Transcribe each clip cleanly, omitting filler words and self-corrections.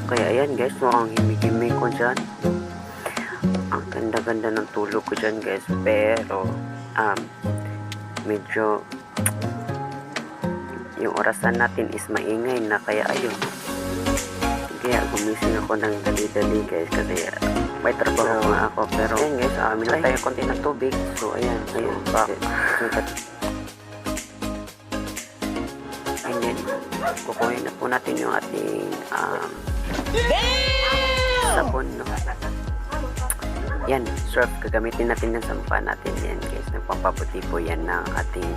Kaya ayan guys, mukhang himig-himig ko dyan. Ang ganda-ganda ng tulog ko dyan guys. Pero medyo yung orasan natin is maingay na, kaya ayun. Kaya gumising ako ng dali-dali guys, kasi may trabaho nga ako. Pero ayan guys, minum tayo konti ng tubig. So ayan, back. And then kukunin na po natin yung ating sabon, no? Yan, surf, gagamitin natin ng sampa natin yan guys. Nagpapaputi po yan ng ating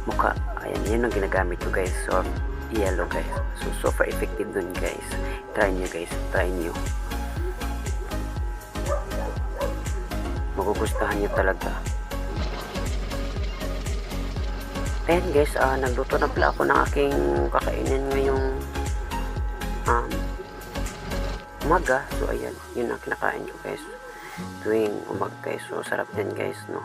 mukha. Ayan, yan ang ginagamit ko guys. Surf yellow guys. So super effective dun guys. Try nyo guys, try nyo. Magugustuhan nyo talaga. Ayan guys, nagluto na pala ako ng aking kakainin ngayong umaga. So ayan, yun ang kinakain ko guys tuwing umaga guys. So sarap din guys, no?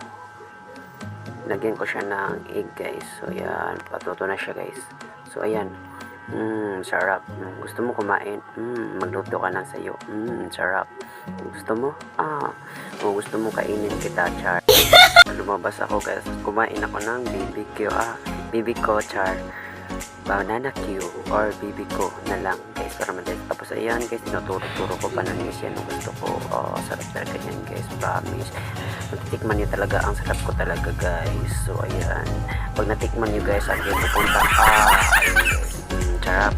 Lagyan ko siya ng egg guys. So ayan, patuto na siya guys. So ayan, sarap. Gusto mo kumain? Magluto ka ng sayo. Sarap. Gusto mo? Kung gusto mo kainin kita, char. Lumabas ako guys, kumain ako ng BBQ char, banana Q or BBQ na lang guys, para madalit. Tapos ayan guys, tinuturo-turo ko pa ng news yan. Gusto ko, sarap talaga yan guys, promise. Natitikman nyo talaga, ang sarap ko talaga guys. So ayan, pag natikman nyo guys, again pupunta sarap.